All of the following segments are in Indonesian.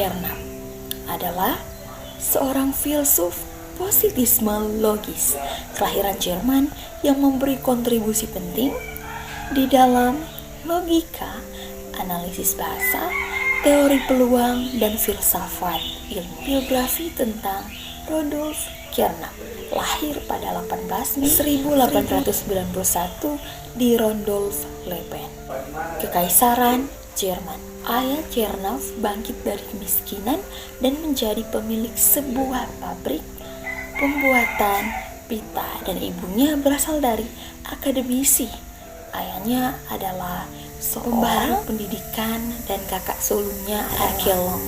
Carnap adalah seorang filsuf positisme logis kelahiran Jerman yang memberi kontribusi penting di dalam logika, analisis bahasa, teori peluang, dan filsafat ilmu. Biografi tentang Rudolf Carnap, lahir pada 18 Mei 1891 di Rondolf-Leben, Kekaisaran Jerman. Ayah Carnap bangkit dari kemiskinan dan menjadi pemilik sebuah pabrik pembuatan pita, dan ibunya berasal dari akademisi. Ayahnya adalah seorang pendidikan dan kakak sulungnya arkeolog.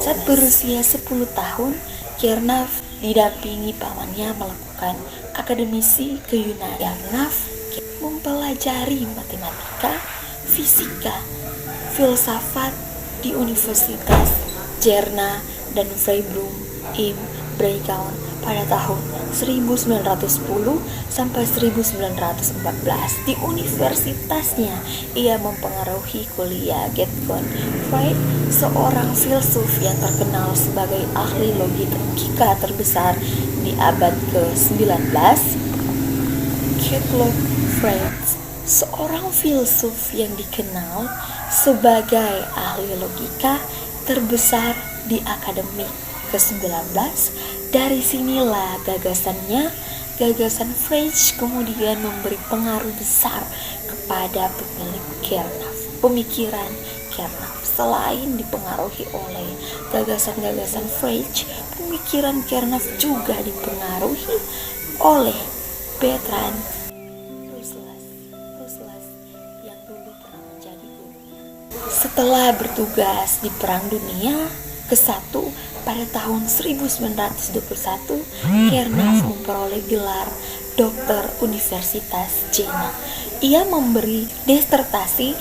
Saat berusia 10 tahun, Carnap didampingi pamannya melakukan akademisi ke Yunani. Carnap mempelajari matematika, fisika, filsafat di Universitas Jena dan Freiburg im Breisgau pada tahun 1910 sampai 1914. Di universitasnya, ia mempengaruhi kuliah Gottfried Frege, seorang filsuf yang terkenal sebagai ahli logika terbesar di abad ke-19. Gottfried Frege, seorang filsuf yang dikenal sebagai ahli logika terbesar di akademik ke-19. Dari sinilah gagasan Frege kemudian memberi pengaruh besar kepada pemikiran Carnap. Selain dipengaruhi oleh gagasan-gagasan Frege, pemikiran Carnap juga dipengaruhi oleh Bertrand Russell yang dulu pernah menjadi gurunya. Setelah bertugas di Perang Dunia ke-1 pada tahun 1921, Carnap memperoleh gelar doktor Universitas Jena. Ia memberi disertasi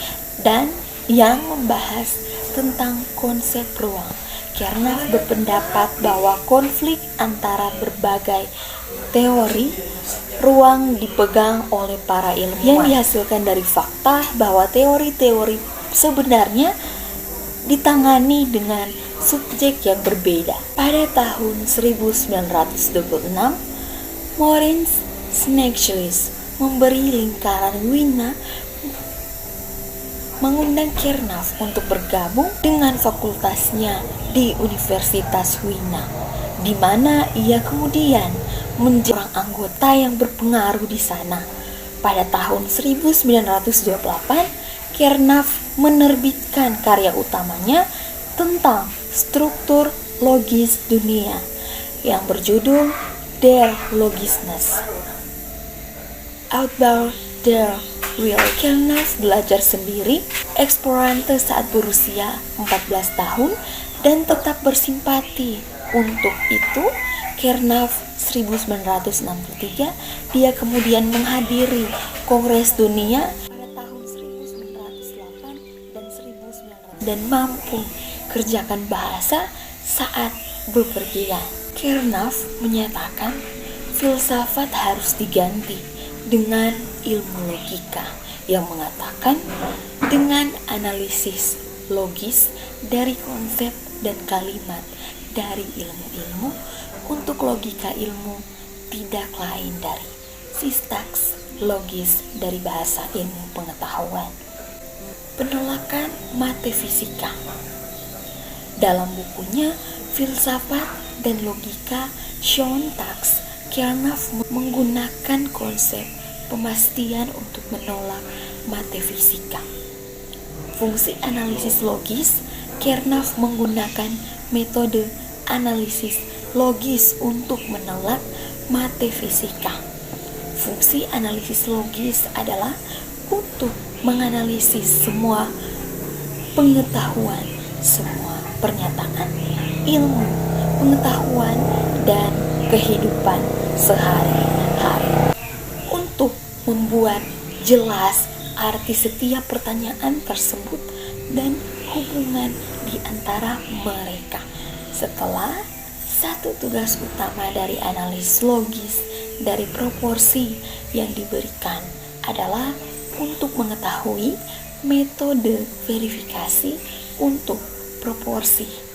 dan yang membahas tentang konsep ruang. Carnap berpendapat bahwa konflik antara berbagai teori ruang dipegang oleh para ilmuwan yang dihasilkan dari fakta bahwa teori-teori sebenarnya ditangani dengan subjek yang berbeda. Pada tahun 1926, Moritz Schneekhuis memberi lingkaran Wina mengundang Carnap untuk bergabung dengan fakultasnya di Universitas Wina, di mana ia kemudian menjadi seorang anggota yang berpengaruh di sana. Pada tahun 1928, Carnap menerbitkan karya utamanya tentang struktur logis dunia yang berjudul Der Logismus. Outbau der Welt. Carnap belajar sendiri, eksplorante saat berusia 14 tahun dan tetap bersimpati. Untuk itu, Carnap 1963 dia kemudian menghadiri Kongres Dunia pada tahun 1908 dan 1900 dan mampu kerjakan bahasa saat bepergian. Carnap menyatakan filsafat harus diganti dengan ilmu logika yang mengatakan dengan analisis logis dari konsep dan kalimat dari ilmu-ilmu untuk logika ilmu tidak lain dari sintaks logis dari bahasa ilmu pengetahuan. Penolakan metafisika. Dalam bukunya Filsafat dan Logika Syntax, Carnap menggunakan konsep pemastian untuk menolak metafisika. Fungsi analisis logis, Carnap menggunakan metode analisis logis untuk menolak metafisika. Fungsi analisis logis adalah untuk menganalisis semua pengetahuan, semua pernyataan, ilmu, pengetahuan, dan kehidupan sehari-hari untuk membuat jelas arti setiap pertanyaan tersebut dan hubungan di antara mereka. Setelah satu tugas utama dari analisis logis dari proporsi yang diberikan adalah untuk mengetahui metode verifikasi untuk proporsi